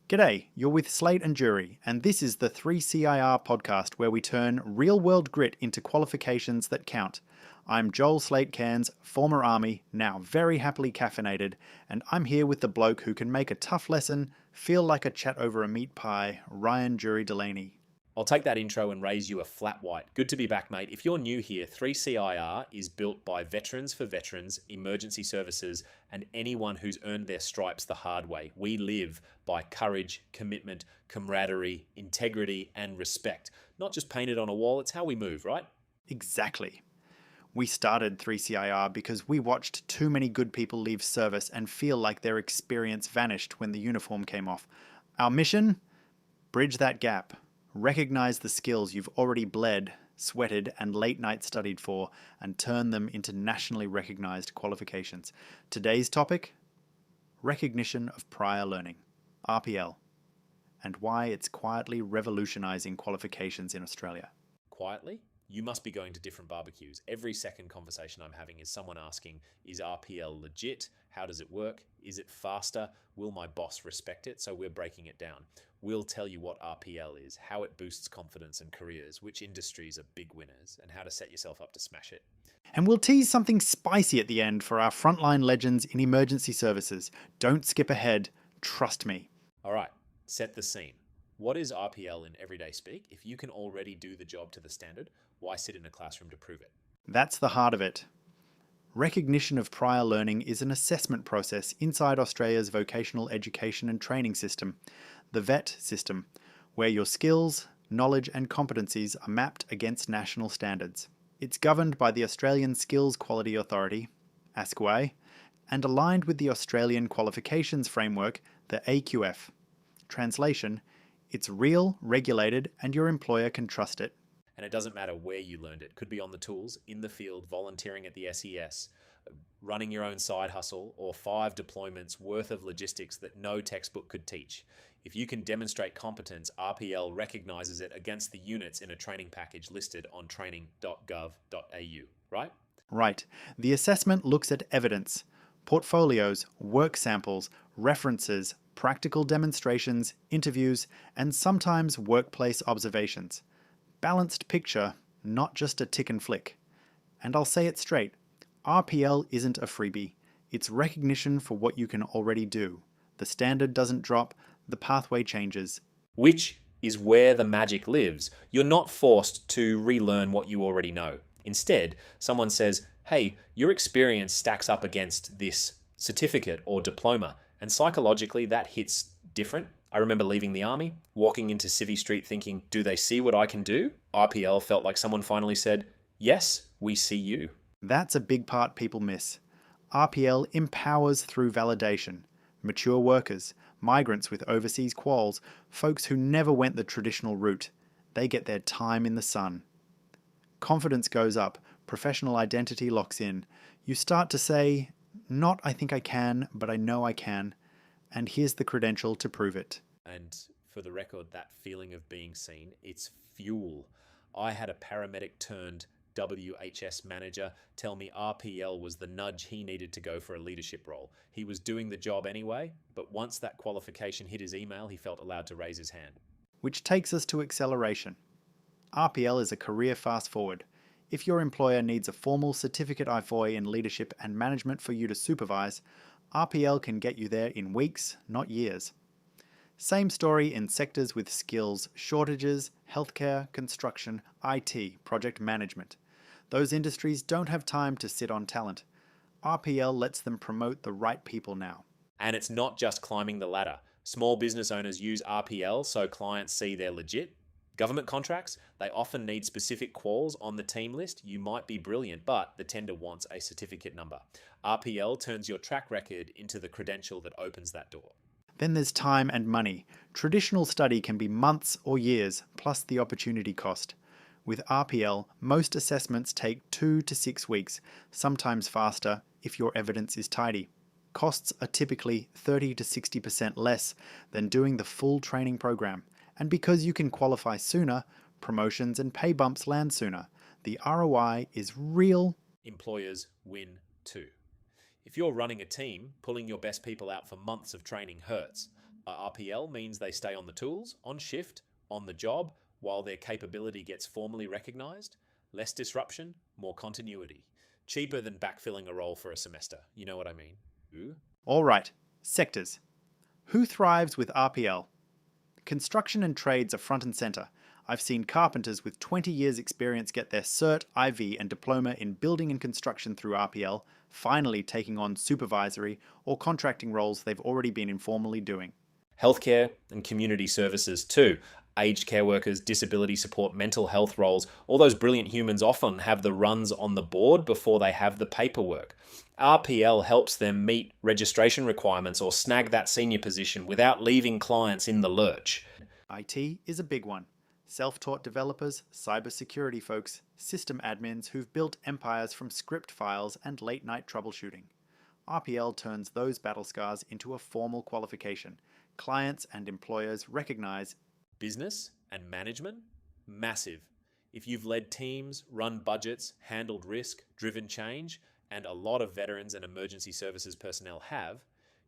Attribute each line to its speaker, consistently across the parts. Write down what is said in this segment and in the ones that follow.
Speaker 1: G'day, you're with Slate and Jury, and this is the 3CIR podcast where we turn real-world grit into qualifications that count. I'm Joel Slate Cairns, former Army, now very happily caffeinated, and I'm here with the bloke who can make a tough lesson feel like a chat over a meat pie, Ryan Jury Delaney.
Speaker 2: I'll take that intro and raise you a flat white. Good to be back, mate. If you're new here, 3CIR is built by veterans for veterans, emergency services, and anyone who's earned their stripes the hard way. We live by courage, commitment, camaraderie, integrity, and respect. Not just painted on a wall, it's how we move, right?
Speaker 1: Exactly. We started 3CIR because we watched too many good people leave service and feel like their experience vanished when the uniform came off. Our mission? Bridge that gap. Recognize the skills you've already bled, sweated, and late night studied for, and turn them into nationally recognized qualifications. Today's topic? Recognition of prior learning, RPL, and why it's quietly revolutionizing qualifications in Australia.
Speaker 2: Quietly? You must be going to different barbecues. Every second conversation I'm having is someone asking, is RPL legit? How does it work? Is it faster? Will my boss respect it? So we're breaking it down. We'll tell you what RPL is, how it boosts confidence and careers, which industries are big winners, and how to set yourself up to smash it.
Speaker 1: And we'll tease something spicy at the end for our frontline legends in emergency services. Don't skip ahead. Trust me.
Speaker 2: All right, set the scene. What is RPL in everyday speak? If you can already do the job to the standard, why sit in a classroom to prove it?
Speaker 1: That's the heart of it. Recognition of prior learning is an assessment process inside Australia's vocational education and training system, the VET system, where your skills, knowledge and competencies are mapped against national standards. It's governed by the Australian Skills Quality Authority, ASQA, and aligned with the Australian Qualifications Framework, the AQF. Translation, it's real, regulated, and your employer can trust it.
Speaker 2: And it doesn't matter where you learned it. Could be on the tools, in the field, volunteering at the SES, running your own side hustle, or 5 deployments worth of logistics that no textbook could teach. If you can demonstrate competence, RPL recognises it against the units in a training package listed on training.gov.au, right?
Speaker 1: Right. The assessment looks at evidence, portfolios, work samples, references, practical demonstrations, interviews, and sometimes workplace observations. Balanced picture, not just a tick and flick. And I'll say it straight, RPL isn't a freebie. It's recognition for what you can already do. The standard doesn't drop, the pathway changes.
Speaker 2: Which is where the magic lives. You're not forced to relearn what you already know. Instead, someone says, hey, your experience stacks up against this certificate or diploma, and psychologically that hits different. I remember leaving the army, walking into Civvy Street thinking, do they see what I can do? RPL felt like someone finally said, yes, we see you.
Speaker 1: That's a big part people miss. RPL empowers through validation. Mature workers, migrants with overseas quals, folks who never went the traditional route. They get their time in the sun. Confidence goes up, professional identity locks in. You start to say, not I think I can, but I know I can. And here's the credential to prove it.
Speaker 2: And for the record, that feeling of being seen, it's fuel. I had a paramedic turned WHS manager tell me RPL was the nudge he needed to go for a leadership role. He was doing the job anyway, but once that qualification hit his email, he felt allowed to raise his hand.
Speaker 1: Which takes us to acceleration. RPL is a career fast forward. If your employer needs a formal certificate IFOI in leadership and management for you to supervise, RPL can get you there in weeks, not years. Same story in sectors with skills shortages, healthcare, construction, IT, project management. Those industries don't have time to sit on talent. RPL lets them promote the right people now.
Speaker 2: And it's not just climbing the ladder. Small business owners use RPL so clients see they're legit. Government contracts, they often need specific quals on the team list. You might be brilliant, but the tender wants a certificate number. RPL turns your track record into the credential that opens that door.
Speaker 1: Then there's time and money. Traditional study can be months or years, plus the opportunity cost. With RPL, most assessments take 2 to 6 weeks, sometimes faster if your evidence is tidy. Costs are typically 30 to 60% less than doing the full training program. And because you can qualify sooner, promotions and pay bumps land sooner. The ROI is real.
Speaker 2: Employers win too. If you're running a team, pulling your best people out for months of training hurts. RPL means they stay on the tools, on shift, on the job, while their capability gets formally recognised. Less disruption, more continuity. Cheaper than backfilling a role for a semester. You know what I mean? Ooh.
Speaker 1: All right, sectors. Who thrives with RPL? Construction and trades are front and centre. I've seen carpenters with 20 years experience get their Cert, IV and diploma in building and construction through RPL, finally taking on supervisory or contracting roles they've already been informally doing.
Speaker 2: Healthcare and community services too. Aged care workers, disability support, mental health roles, all those brilliant humans often have the runs on the board before they have the paperwork. RPL helps them meet registration requirements or snag that senior position without leaving clients in the lurch.
Speaker 1: IT is a big one. Self-taught developers, cybersecurity folks, system admins who've built empires from script files and late-night troubleshooting. RPL turns those battle scars into a formal qualification. Clients and employers recognize
Speaker 2: Business and management? Massive. If you've led teams, run budgets, handled risk, driven change, and a lot of veterans and emergency services personnel have,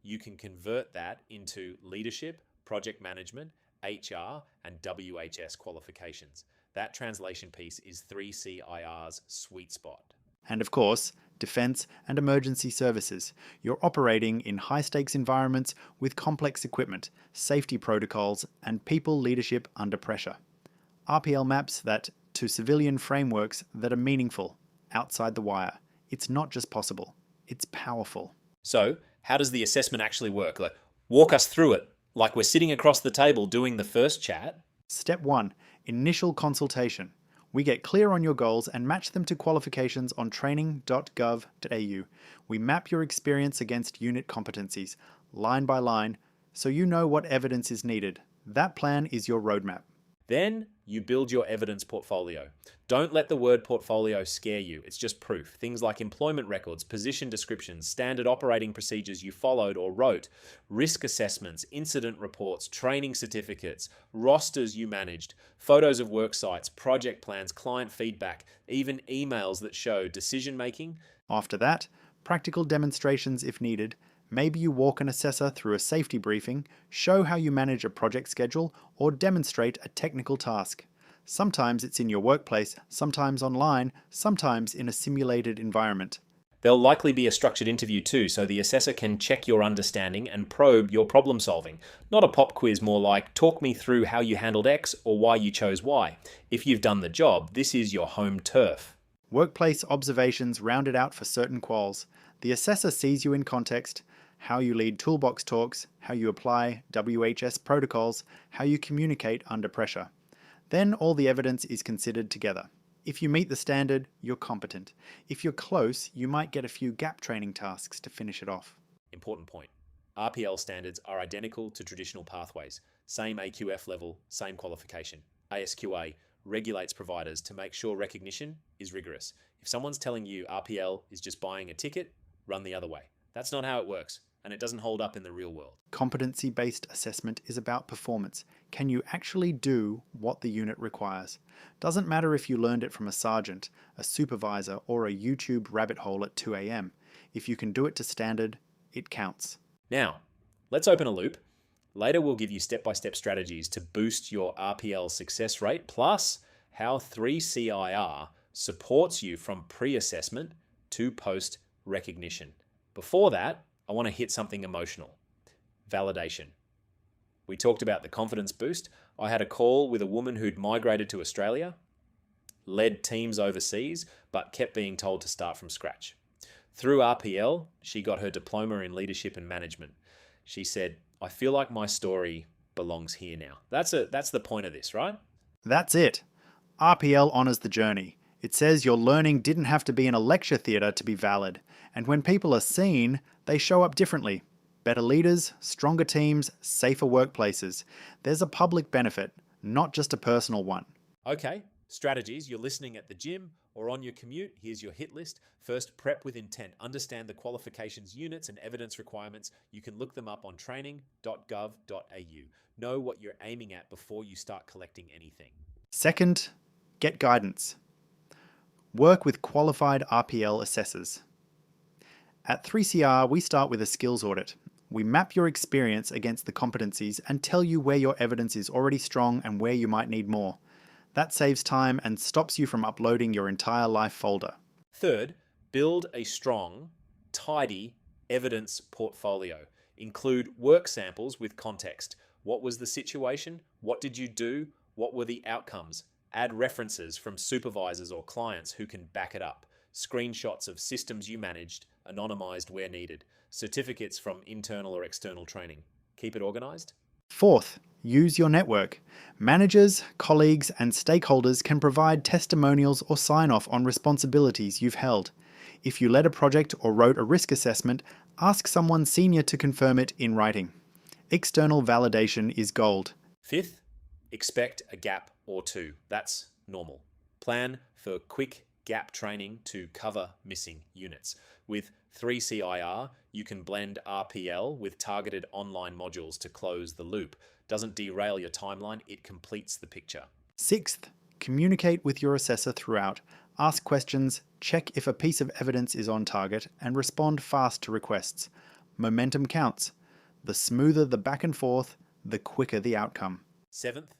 Speaker 2: you can convert that into leadership, project management, HR, and WHS qualifications. That translation piece is 3CIR's sweet spot.
Speaker 1: And of course, defense and emergency services. You're operating in high-stakes environments with complex equipment, safety protocols, and people leadership under pressure. RPL maps that to civilian frameworks that are meaningful, outside the wire. It's not just possible, it's powerful.
Speaker 2: So, how does the assessment actually work? Walk us through it, like we're sitting across the table doing the first chat.
Speaker 1: Step 1. Initial consultation. We get clear on your goals and match them to qualifications on training.gov.au. We map your experience against unit competencies, line by line, so you know what evidence is needed. That plan is your roadmap.
Speaker 2: Then you build your evidence portfolio. Don't let the word portfolio scare you. It's just proof. Things like employment records, position descriptions, standard operating procedures you followed or wrote, risk assessments, incident reports, training certificates, rosters you managed, photos of work sites, project plans, client feedback, even emails that show decision making.
Speaker 1: After that, practical demonstrations if needed. Maybe you walk an assessor through a safety briefing, show how you manage a project schedule, or demonstrate a technical task. Sometimes it's in your workplace, sometimes online, sometimes in a simulated environment.
Speaker 2: There'll likely be a structured interview too, so the assessor can check your understanding and probe your problem solving. Not a pop quiz, more like, talk me through how you handled X or why you chose Y. If you've done the job, this is your home turf.
Speaker 1: Workplace observations rounded out for certain quals. The assessor sees you in context, how you lead toolbox talks, how you apply WHS protocols, how you communicate under pressure. Then all the evidence is considered together. If you meet the standard, you're competent. If you're close, you might get a few gap training tasks to finish it off.
Speaker 2: Important point. RPL standards are identical to traditional pathways. Same AQF level, same qualification. ASQA regulates providers to make sure recognition is rigorous. If someone's telling you RPL is just buying a ticket, run the other way. That's not how it works, and it doesn't hold up in the real world.
Speaker 1: Competency-based assessment is about performance. Can you actually do what the unit requires? Doesn't matter if you learned it from a sergeant, a supervisor, or a YouTube rabbit hole at 2 a.m. If you can do it to standard, it counts.
Speaker 2: Now, let's open a loop. Later we'll give you step-by-step strategies to boost your RPL success rate, plus how 3CIR supports you from pre-assessment to post-recognition. Before that, I want to hit something emotional. Validation. We talked about the confidence boost. I had a call with a woman who'd migrated to Australia, led teams overseas, but kept being told to start from scratch. Through RPL, she got her diploma in leadership and management. She said, I feel like my story belongs here now. That's the point of this, right?
Speaker 1: That's it. RPL honours the journey. It says your learning didn't have to be in a lecture theatre to be valid. And when people are seen, they show up differently. Better leaders, stronger teams, safer workplaces. There's a public benefit, not just a personal one.
Speaker 2: Okay, strategies. You're listening at the gym or on your commute. Here's your hit list. First, prep with intent. Understand the qualifications units and evidence requirements. You can look them up on training.gov.au. Know what you're aiming at before you start collecting anything.
Speaker 1: Second, get guidance. Work with qualified RPL assessors. At 3CR, we start with a skills audit. we map your experience against the competencies and tell you where your evidence is already strong and where you might need more. That saves time and stops you from uploading your entire life folder.
Speaker 2: Third, build a strong, tidy evidence portfolio. Include work samples with context. What was the situation? What did you do? What were the outcomes? Add references from supervisors or clients who can back it up. Screenshots of systems you managed, anonymized where needed. Certificates from internal or external training. Keep it organized.
Speaker 1: Fourth, use your network. Managers, colleagues, and stakeholders can provide testimonials or sign-off on responsibilities you've held. If you led a project or wrote a risk assessment, ask someone senior to confirm it in writing. External validation is gold.
Speaker 2: Fifth, expect a gap or two. That's normal. Plan for quick gap training to cover missing units. With 3CIR, you can blend RPL with targeted online modules to close the loop. Doesn't derail your timeline, it completes the picture.
Speaker 1: Sixth, communicate with your assessor throughout. Ask questions, check if a piece of evidence is on target, and respond fast to requests. Momentum counts. The smoother the back and forth, the quicker the outcome.
Speaker 2: Seventh,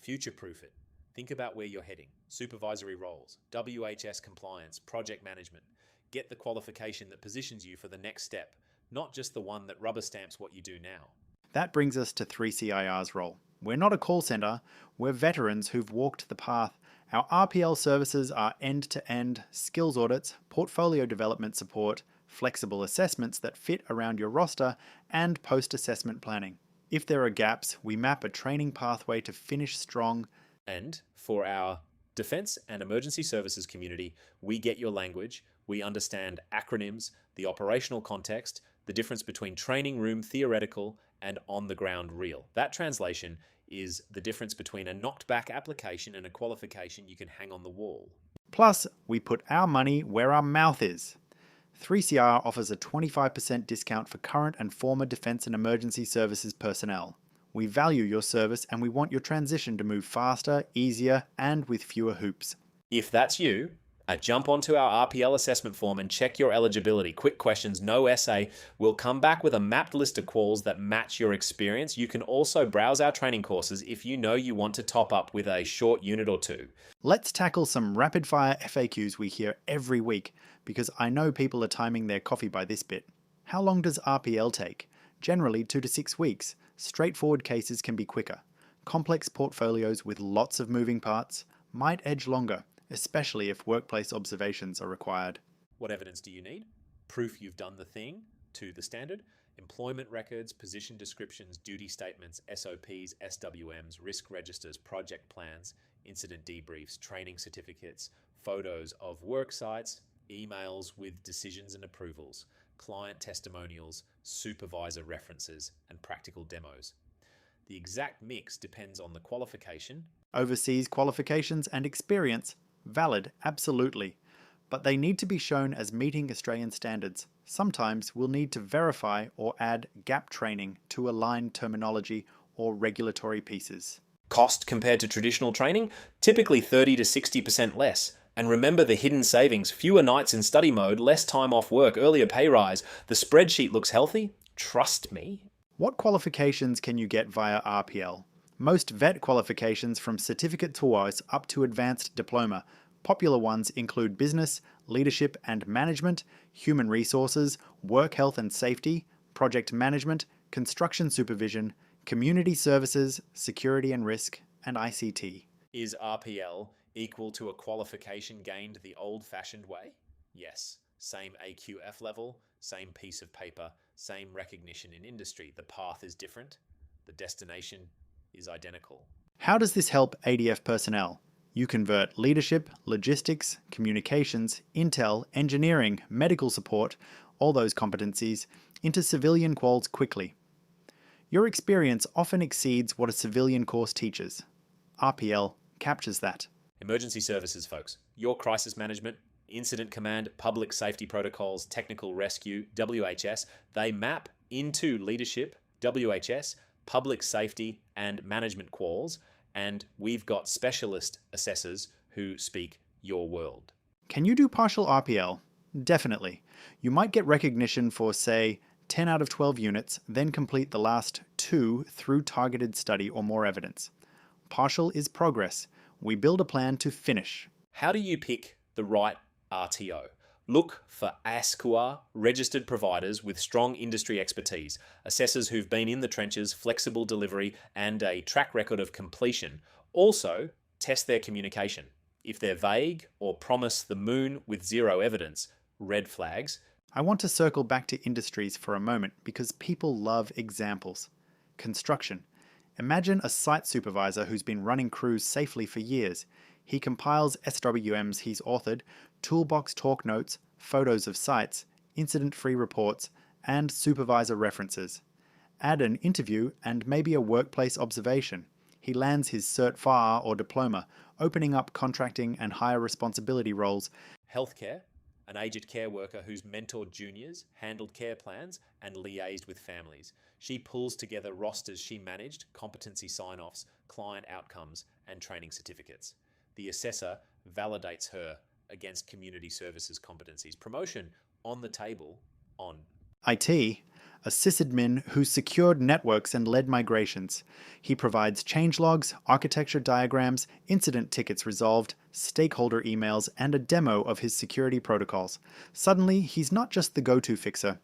Speaker 2: future-proof it. Think about where you're heading. Supervisory roles, WHS compliance, project management. Get the qualification that positions you for the next step, not just the one that rubber stamps what you do now.
Speaker 1: That brings us to 3CIR's role. We're not a call center, we're veterans who've walked the path. Our RPL services are end-to-end skills audits, portfolio development support, flexible assessments that fit around your roster, and post-assessment planning. If there are gaps, we map a training pathway to finish strong.
Speaker 2: And for our defense and emergency services community, we get your language, we understand acronyms, the operational context, the difference between training room theoretical and on-the-ground real. That translation is the difference between a knocked-back application and a qualification you can hang on the wall.
Speaker 1: Plus, we put our money where our mouth is. 3CR offers a 25% discount for current and former defense and emergency services personnel. We value your service and we want your transition to move faster, easier, and with fewer hoops.
Speaker 2: If that's you, jump onto our RPL assessment form and check your eligibility. Quick questions, no essay. We'll come back with a mapped list of quals that match your experience. You can also browse our training courses if you know you want to top up with a short unit or two.
Speaker 1: Let's tackle some rapid-fire FAQs we hear every week, because I know people are timing their coffee by this bit. How long does RPL take? Generally 2 to 6 weeks. Straightforward cases can be quicker. Complex portfolios with lots of moving parts might edge longer, especially if workplace observations are required.
Speaker 2: What evidence do you need? Proof you've done the thing to the standard. Employment records, position descriptions, duty statements, SOPs, SWMs, risk registers, project plans, incident debriefs, training certificates, photos of work sites, emails with decisions and approvals, client testimonials, supervisor references, and practical demos. The exact mix depends on the qualification.
Speaker 1: Overseas qualifications and experience, valid, absolutely. But they need to be shown as meeting Australian standards. Sometimes we'll need to verify or add gap training to align terminology or regulatory pieces.
Speaker 2: Cost compared to traditional training? Typically 30 to 60% less. And remember the hidden savings: fewer nights in study mode, less time off work, earlier pay rise. The spreadsheet looks healthy? Trust me.
Speaker 1: What qualifications can you get via RPL? Most vet qualifications from certificate towards up to advanced diploma. Popular ones include business, leadership and management, human resources, work health and safety, project management, construction supervision, community services, security and risk, and ICT.
Speaker 2: Is RPL equal to a qualification gained the old-fashioned way? Yes. Same AQF level, same piece of paper, same recognition in industry. The path is different. The destination is identical.
Speaker 1: How does this help ADF personnel? You convert leadership, logistics, communications, intel, engineering, medical support, all those competencies, into civilian quals quickly. Your experience often exceeds what a civilian course teaches. RPL captures that.
Speaker 2: Emergency services, folks. Your crisis management, incident command, public safety protocols, technical rescue, WHS, they map into leadership, WHS, public safety and management quals, and we've got specialist assessors who speak your world.
Speaker 1: Can you do partial RPL? Definitely. You might get recognition for, say, 10 out of 12 units, then complete the last 2 through targeted study or more evidence. Partial is progress. We build a plan to finish.
Speaker 2: How do you pick the right RTO? Look for ASQA registered providers with strong industry expertise, assessors who've been in the trenches, flexible delivery, and a track record of completion. Also, test their communication. If they're vague or promise the moon with zero evidence, red flags.
Speaker 1: I want to circle back to industries for a moment because people love examples. Construction. Imagine a site supervisor who's been running crews safely for years. He compiles SWMs he's authored, toolbox talk notes, photos of sites, incident-free reports, and supervisor references. Add an interview and maybe a workplace observation. He lands his Cert FAR or diploma, opening up contracting and higher responsibility roles.
Speaker 2: Healthcare. An aged care worker who's mentored juniors, handled care plans, and liaised with families. She pulls together rosters she managed, competency sign-offs, client outcomes, and training certificates. The assessor validates her against community services competencies. Promotion on the table, on.
Speaker 1: IT, a sysadmin who secured networks and led migrations. He provides changelogs, architecture diagrams, incident tickets resolved, stakeholder emails, and a demo of his security protocols. Suddenly, he's not just the go-to fixer.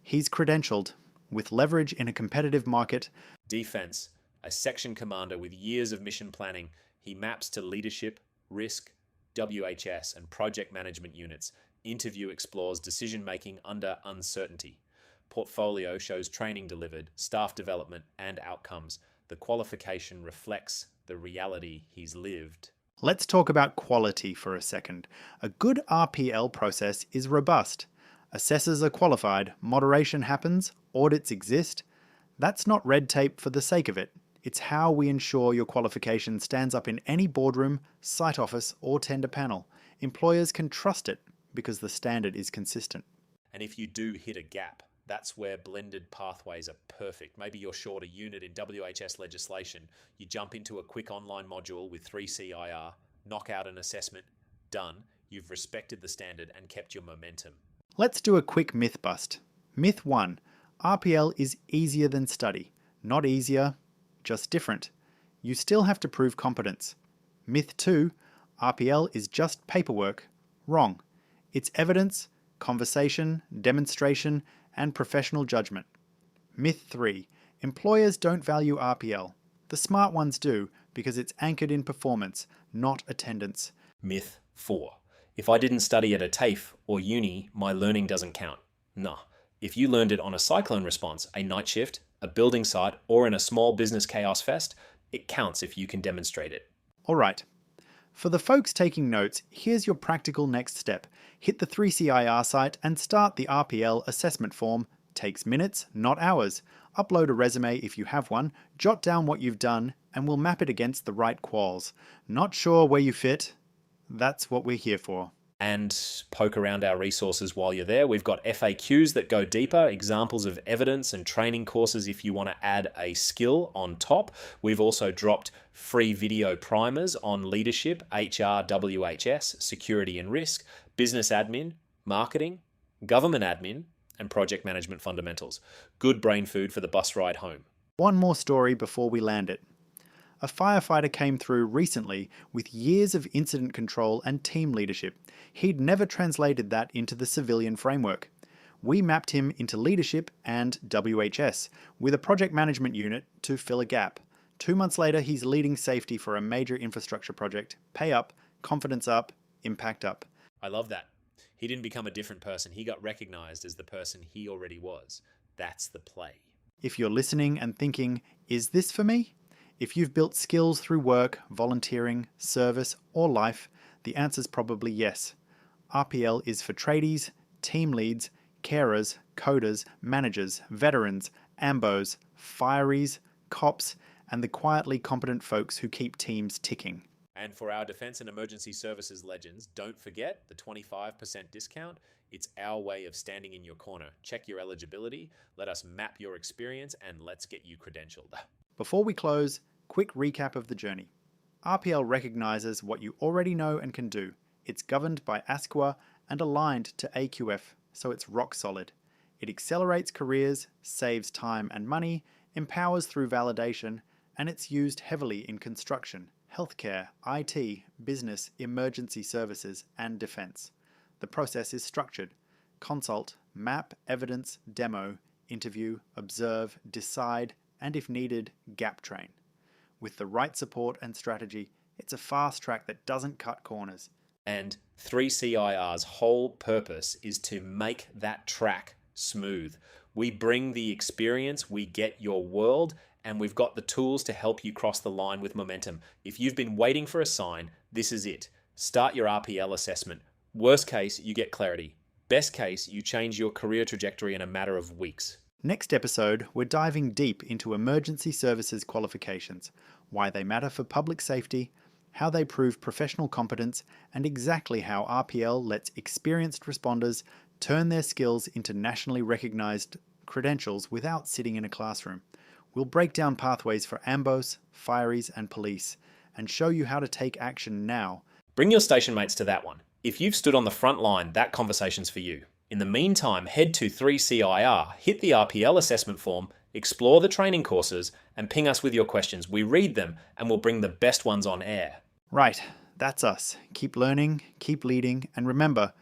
Speaker 1: He's credentialed, with leverage in a competitive market.
Speaker 2: Defense, a section commander with years of mission planning. He maps to leadership, risk, WHS, and project management units. Interview explores decision-making under uncertainty. Portfolio shows training delivered, staff development, and outcomes. The qualification reflects the reality he's lived.
Speaker 1: Let's talk about quality for a second. A good RPL process is robust. Assessors are qualified, moderation happens, audits exist. That's not red tape for the sake of it. It's how we ensure your qualification stands up in any boardroom, site office, or tender panel. Employers can trust it because the standard is consistent.
Speaker 2: And if you do hit a gap, that's where blended pathways are perfect. Maybe you're short a unit in WHS legislation. You jump into a quick online module with 3CIR, knock out an assessment, done. You've respected the standard and kept your momentum.
Speaker 1: Let's do a quick myth bust. Myth 1. RPL is easier than study. Not easier, just different. You still have to prove competence. Myth 2. RPL is just paperwork. Wrong. It's evidence, conversation, demonstration, and professional judgment. Myth 3. Employers don't value RPL. The smart ones do because it's anchored in performance, not attendance.
Speaker 2: Myth 4. If I didn't study at a TAFE or uni, my learning doesn't count. Nah. If you learned it on a cyclone response, a night shift, a building site, or in a small business chaos fest, it counts if you can demonstrate it.
Speaker 1: All right. For the folks taking notes, here's your practical next step. Hit the 3CIR site and start the RPL assessment form. Takes minutes, not hours. Upload a resume if you have one, jot down what you've done, and we'll map it against the right quals. Not sure where you fit? That's what we're here for.
Speaker 2: And poke around our resources while you're there. We've got FAQs that go deeper, examples of evidence and training courses if you want to add a skill on top. We've also dropped free video primers on leadership, HR, WHS, security and risk, business admin, marketing, government admin, and project management fundamentals. Good brain food for the bus ride home.
Speaker 1: One more story before we land it. A firefighter came through recently with years of incident control and team leadership. He'd never translated that into the civilian framework. We mapped him into leadership and WHS with a project management unit to fill a gap. 2 months later, he's leading safety for a major infrastructure project. Pay up, confidence up, impact up.
Speaker 2: I love that. He didn't become a different person. He got recognized as the person he already was. That's the play.
Speaker 1: If you're listening and thinking, is this for me? If you've built skills through work, volunteering, service, or life, the answer's probably yes. RPL is for tradies, team leads, carers, coders, managers, veterans, ambos, fireys, cops, and the quietly competent folks who keep teams ticking.
Speaker 2: And for our defense and emergency services legends, don't forget the 25% discount. It's our way of standing in your corner. Check your eligibility, let us map your experience, and let's get you credentialed.
Speaker 1: Before we close, quick recap of the journey. RPL recognizes what you already know and can do. It's governed by ASQA and aligned to AQF, so it's rock solid. It accelerates careers, saves time and money, empowers through validation, and it's used heavily in construction, healthcare, IT, business, emergency services, and defense. The process is structured: consult, map, evidence, demo, interview, observe, decide, and if needed, gap train. With the right support and strategy, it's a fast track that doesn't cut corners.
Speaker 2: And 3CIR's whole purpose is to make that track smooth. We bring the experience, we get your world, and we've got the tools to help you cross the line with momentum. If you've been waiting for a sign, this is it. Start your RPL assessment. Worst case, you get clarity. Best case, you change your career trajectory in a matter of weeks.
Speaker 1: Next episode, we're diving deep into emergency services qualifications, why they matter for public safety, how they prove professional competence, and exactly how RPL lets experienced responders turn their skills into nationally recognised credentials without sitting in a classroom. We'll break down pathways for AMBOs, fireys, and police, and show you how to take action now.
Speaker 2: Bring your station mates to that one. If you've stood on the front line, that conversation's for you. In the meantime, head to 3CIR, hit the RPL assessment form, explore the training courses, and ping us with your questions. We read them, and we'll bring the best ones on air.
Speaker 1: Right, that's us. Keep learning, keep leading, and remember,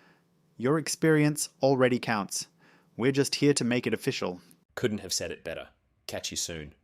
Speaker 1: your experience already counts. We're just here to make it official.
Speaker 2: Couldn't have said it better. Catch you soon.